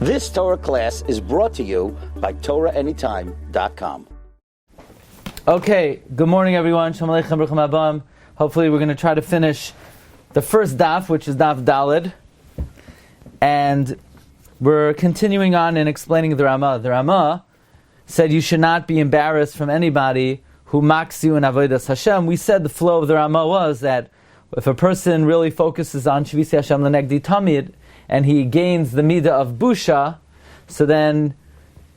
This Torah class is brought to you by TorahAnytime.com. Okay, good morning everyone. Shalom Aleichem, Baruch Haba. Hopefully we're going to try to finish the first daf, which is daf Daled. And we're continuing on in explaining the Ramah. The Ramah said you should not be embarrassed from anybody who mocks you in Avodas Hashem. We said the flow of the Ramah was that if a person really focuses on Shvisi Hashem Lenegdi Tamid, and he gains the midah of busha, so then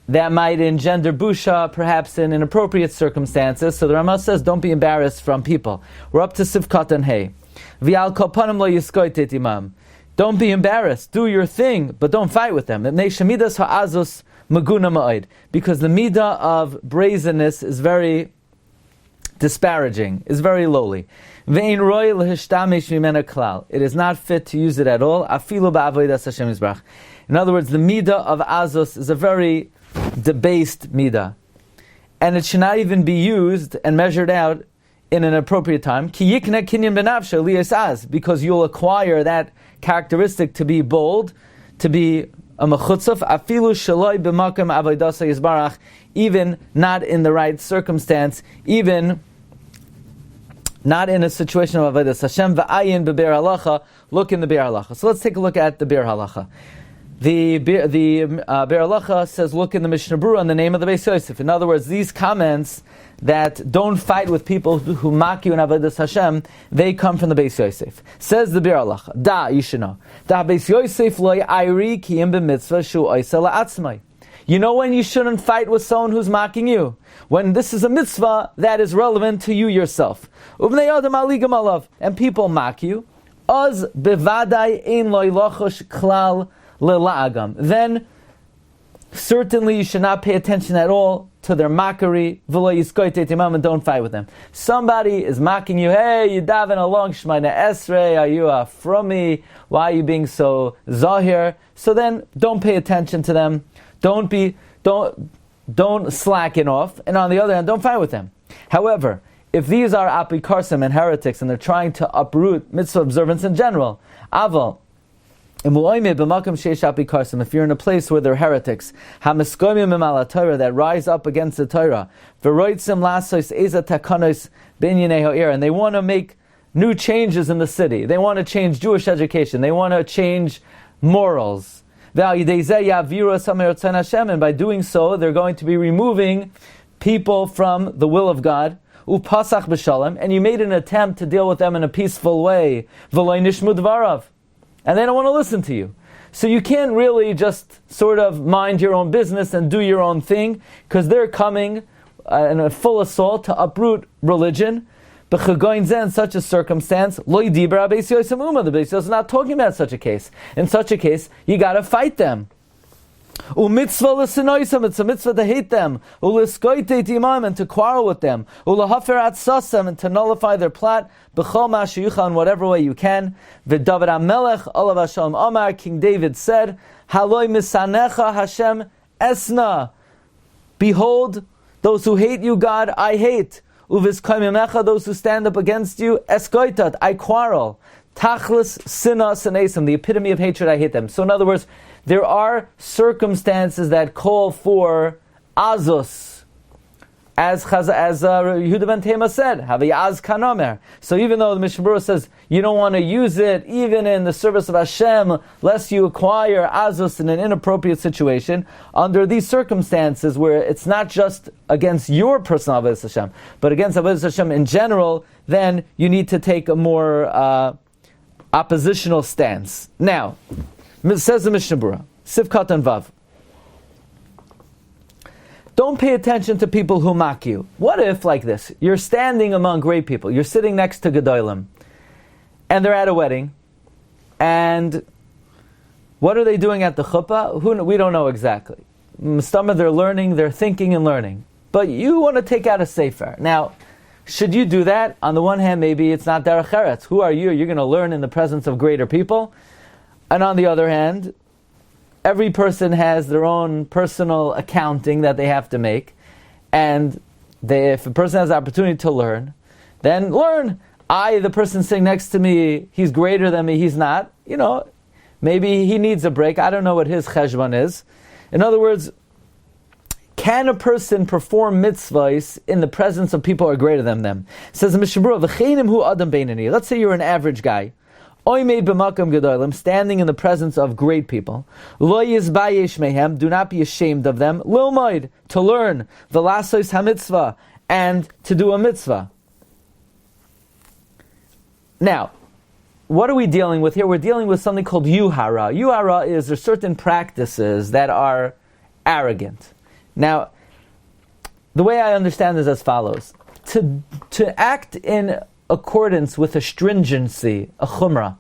that might engender busha, perhaps in inappropriate circumstances. So the Ramah says, don't be embarrassed from people. We're up to Sivkat and Hey. V'al kol panim lo yiskoitet imam. Don't be embarrassed. Do your thing, but don't fight with them. Because the midah of brazenness is very disparaging, is very lowly. It is not fit to use it at all. In other words, the midah of azos is a very debased midah, and it should not even be used and measured out in an appropriate time. Because you'll acquire that characteristic to be bold, to be a mechutzaf, even not in the right circumstance, even not in a situation of Avodas Hashem. V'ayin be'ber halacha. Look in the ber halacha. So let's take a look at the ber halacha. The ber halacha says, look in the Mishna Berura in the name of the Beis Yosef. In other words, these comments that don't fight with people who mock you in Avodas Hashem, they come from the Beis Yosef. Says the ber halacha. Da, you should know. Da Beis Yosef lo ya'iri ki im b'mitzvah shu oisa la'atzmai. You know when you shouldn't fight with someone who's mocking you? When this is a mitzvah that is relevant to you yourself. And people mock you. Then certainly you should not pay attention at all to their mockery. And don't fight with them. Somebody is mocking you. Hey, you daven along Shemana Esrei. Are you a frummy? Why are you being so zahir? So then don't pay attention to them. Don't slacken off, and on the other hand, don't fight with them. However, if these are apikarsim and heretics, and they're trying to uproot mitzvah observance in general, aval, if you're in a place where they're heretics, that rise up against the Torah, and they want to make new changes in the city, they want to change Jewish education, they want to change morals, and by doing so, they're going to be removing people from the will of God. And you made an attempt to deal with them in a peaceful way. And they don't want to listen to you. So you can't really just sort of mind your own business and do your own thing, because they're coming in a full assault to uproot religion. In such a circumstance, the Beis Yosef is not talking about such a case. In such a case, you got to fight them. It's a mitzvah to hate them, and to quarrel with them, and to nullify their plot, in whatever way you can. King David said, Haloi misanecha Hashem esna. Behold, those who hate you, God, I hate. Those who stand up against you, eskoitat, I quarrel. Tachlis sinas and asim, the epitome of hatred, I hate them. So in other words, there are circumstances that call for azos, as Yehuda ben Tema said, Haviyaz kanomer. So even though the Mishna Berura says you don't want to use it even in the service of Hashem, lest you acquire azos in an inappropriate situation, under these circumstances where it's not just against your personal Avodas Hashem, but against Avodas Hashem in general, then you need to take a more oppositional stance. Now, says the Mishnah Berura, Sivkat and Vav, don't pay attention to people who mock you. What if, like this, you're standing among great people, you're sitting next to Gedolim, and they're at a wedding, and what are they doing at the chuppah? We don't know exactly. Some of they're learning, they're thinking and learning. But you want to take out a sefer. Now, should you do that? On the one hand, maybe it's not derech eretz. Who are you? You're going to learn in the presence of greater people. And on the other hand, every person has their own personal accounting that they have to make. And if a person has the opportunity to learn, then learn. The person sitting next to me, he's greater than me, he's not. Maybe he needs a break. I don't know what his cheshbon is. In other words, can a person perform mitzvahs in the presence of people who are greater than them? It says in Mishnah Berura, V'cheinim hu adam beinani. Let's say you're an average guy. Oimeid b'makam gedolim, standing in the presence of great people. Lo yizbayesh mehem, do not be ashamed of them. Lilmoid, to learn. V'lasos hamitzvah, and to do a mitzvah. Now, what are we dealing with here? We're dealing with something called yuhara. Yuhara is there certain practices that are arrogant. Now, the way I understand is as follows. To act in accordance with a stringency, a chumrah,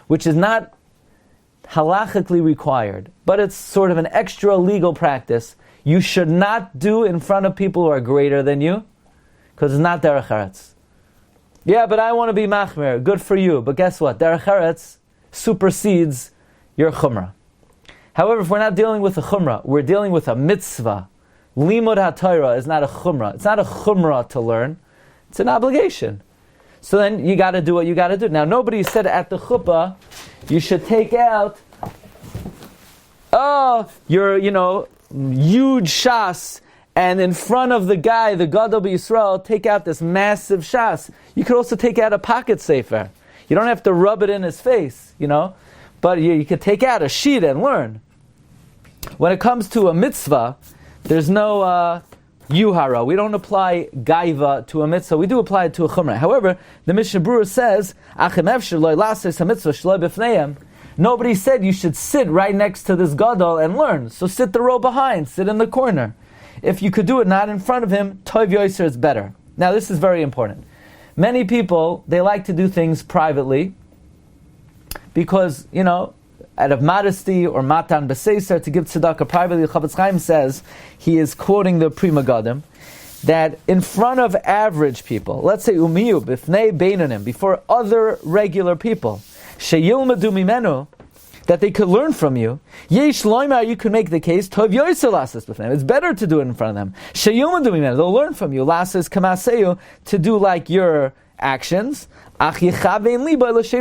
which is not halachically required, but it's sort of an extra legal practice, you should not do in front of people who are greater than you, because it's not derech eretz. Yeah, but I want to be machmer. Good for you. But guess what? Derech eretz supersedes your chumrah. However, if we're not dealing with a chumrah, we're dealing with a mitzvah. Limud HaTorah is not a chumrah. It's not a chumrah to learn. It's an obligation. So then you got to do what you got to do. Now, nobody said at the chuppah you should take out, your, huge shas, and in front of the guy, the Gadol B'Yisrael, take out this massive shas. You could also take out a pocket sefer. You don't have to rub it in his face, but you could take out a sheet and learn. When it comes to a mitzvah, there's no yuhara. We don't apply gaiva to a mitzvah. We do apply it to a chumrah. However, the Mishnah Berura says, nobody said you should sit right next to this gadol and learn. So sit the row behind, sit in the corner. If you could do it not in front of him, tov yoser is better. Now this is very important. Many people, they like to do things privately because, out of modesty or matan b'seiser, to give tzedakah privately. Chavetz Chaim says, he is quoting the Pri Megadim, that in front of average people, let's say umiyu b'fnei beinanim, before other regular people, sheyilmadu mimenu, that they could learn from you. Yesh loimar, you could make the case, tov yoser lasses b'fneim. It's better to do it in front of them. Sheyilmadu mimenu, they'll learn from you. Lasses kamaseyu, to do like your actions. Your kavanah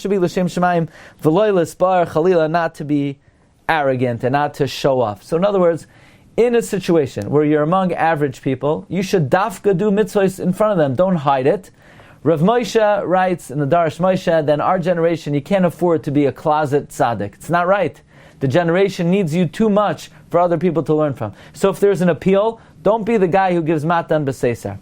should be l'shem shamayim, v'loy l'spar chalila, not to be arrogant and not to show off. So in other words, in a situation where you're among average people, you should dafka do mitzvahs in front of them. Don't hide it. Rav Moshe writes in the Darash Moshe that in our generation you can't afford to be a closet tzaddik. It's not right. The generation needs you too much for other people to learn from. So if there's an appeal, don't be the guy who gives matan b'seiser.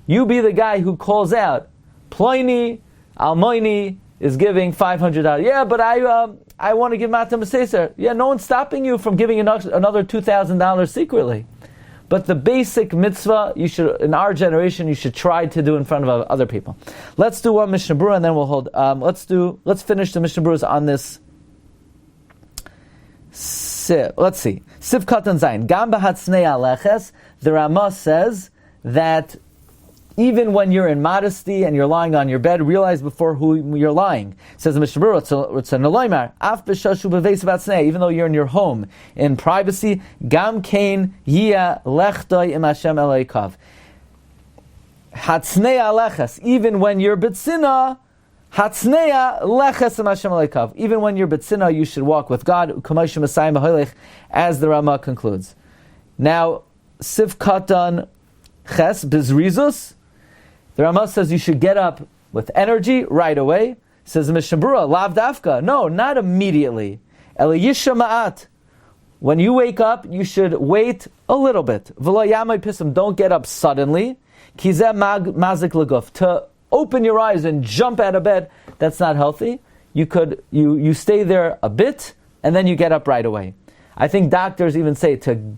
You be the guy who calls out, Ploini, Almoini is giving $500. Yeah, but I want to give matan b'seiser. Yeah, no one's stopping you from giving another $2,000 secretly. But the basic mitzvah, you should, in our generation, you should try to do in front of other people. Let's do one Mishnah Berura and then we'll hold. Let's finish the Mishnah Beruras on this. Let's see. Siv Katan Zayin. Gam b'hatznei aleches. The Ramah says that even when you're in modesty and you're lying on your bed, realize before who you're lying. It says in Mishnah Berura, it's a neloimar, af b'shashu b'veis v'atznei, even though you're in your home, in privacy, gam kein yia lechtoi im Hashem eloikav. Hatznei aleches, even when you're betzina, hatznei leches im Hashem eloikav. Even when you're betzina, you should walk with God, u'kamosh masayim b'hoilech, as the Ramah concludes. Now, Siv Katan Ches Bizrizus, the Ramah says you should get up with energy right away. Says the Mishnah Berura, Lav Dafka. No, not immediately. Eliyisha Ma'at. When you wake up, you should wait a little bit. V'lo yamay pisam. Don't get up suddenly. Kizeh mazik laguf. To open your eyes and jump out of bed, that's not healthy. You stay there a bit and then you get up right away. I think doctors even say to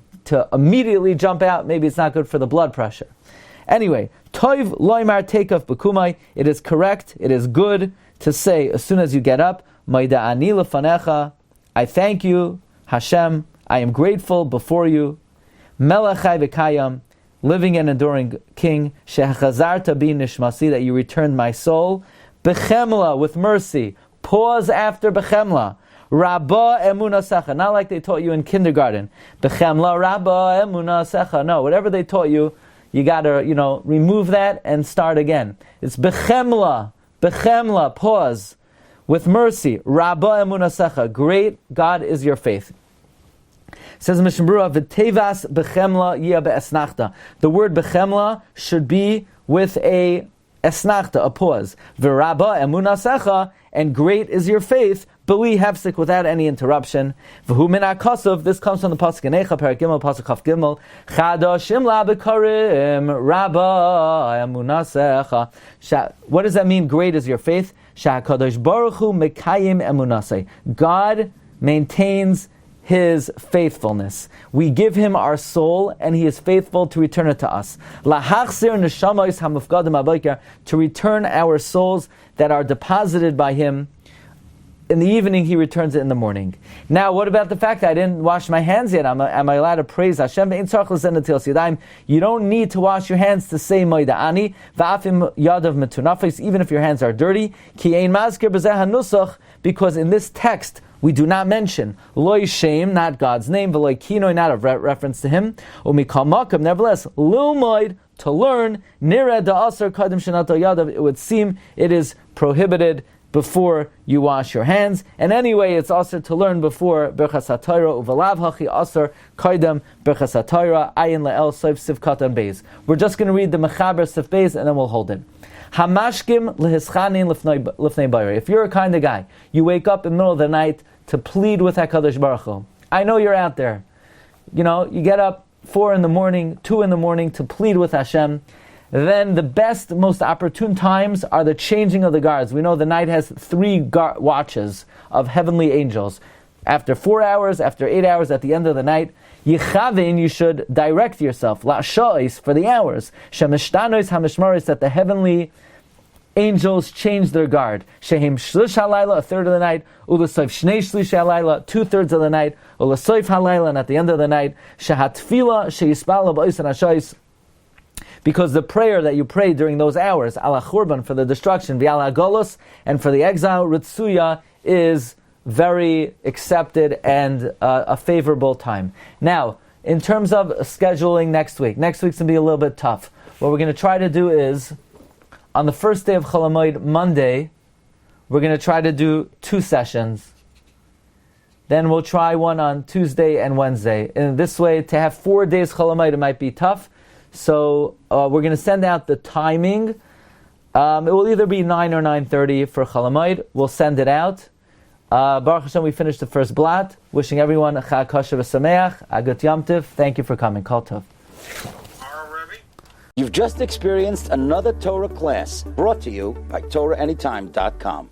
immediately jump out, maybe it's not good for the blood pressure. Anyway, toiv loimar takeoff b'kumai. It is correct, it is good to say as soon as you get up, Maida'ani lefanecha, I thank you, Hashem, I am grateful before you, Melachai v'kayam, living and enduring King, Shehachazarta bi nishmasi, that you returned my soul, b'chemla, with mercy, pause after b'chemla, Rabba emuna secha, not like they taught you in kindergarten. Bechemla Rabba emuna secha. No, whatever they taught you, you got to, remove that and start again. It's bechemla, pause, with mercy. Rabba emunasecha, great God is your faith. Says Mishna Berura, v'tevas bechemla yia be'esnachta. The word bechemla should be with a esnachta, a pause. V'rabba emunasecha, and great is your faith, b'li hefsek, without any interruption. V'hu min ha'kosov, this comes from the pasuk in Eicha, Perek Gimel, pasuk Chaf Gimel. Chadashim la b'karim, rabba emunasecha. What does that mean, great is your faith? Sha'akadosh baruch hu mekayim emunasei. God maintains His faithfulness. We give Him our soul, and He is faithful to return it to us. Lahachzir neshamayis hamufgadim haboker, to return our souls that are deposited by Him. In the evening, He returns it in the morning. Now, what about the fact that I didn't wash my hands yet? Am I allowed to praise Hashem? You don't need to wash your hands to say Moida Ani, Va'afim Yadav Metunafis, even if your hands are dirty. Ki ein mazkir b'zeh hanusach, because in this text, we do not mention loy shem, not God's name, v'loy kinoi, not a reference to Him. Umikal makam, nevertheless, lumoid, to learn, nira da'asar kadim shenato yadav, it would seem it is prohibited before you wash your hands. And anyway, it's also to learn before Birchas HaTorah, uvalav hachi asar kaidem Birchas HaTorah, ayin le'el Seif Sivkat and Beis. We're just going to read the Mechaber Sif Beis and then we'll hold it. Hamashkim lehischanin lifnei bayri. If you're a kind of guy, you wake up in the middle of the night to plead with HaKadosh Baruch Hu. I know you're out there. You get up 4 in the morning, 2 in the morning to plead with Hashem. Then the best, most opportune times are the changing of the guards. We know the night has 3 watches of heavenly angels. After 4 hours, after 8 hours, at the end of the night, Yichavin, you should direct yourself, la'sha'is, for the hours, shemishtanos hamishmaris, that the heavenly angels change their guard. Shehim shlish halayla, a third of the night, ulasoif shnei shlish halayla, 2/3 of the night, ulasoif halayla, and at the end of the night, shehatfila sheyispala ba'osan hashais, because the prayer that you pray during those hours, ala churban, for the destruction, v'ala golos, and for the exile, ritsuya, is very accepted and a favorable time. Now, in terms of scheduling next week's going to be a little bit tough. What we're going to try to do is, on the first day of Chol HaMoed, Monday, we're going to try to do 2 sessions. Then we'll try one on Tuesday and Wednesday. In this way, to have 4 days Chol HaMoed, it might be tough. So we're going to send out the timing. It will either be 9 or 9:30 for Chol HaMoed. We'll send it out. Baruch Hashem, we finished the first blat. Wishing everyone a Chag Kosher v'Sameach, a good Yom Tov. Thank you for coming. Kol Tov. You've just experienced another Torah class brought to you by TorahAnytime.com.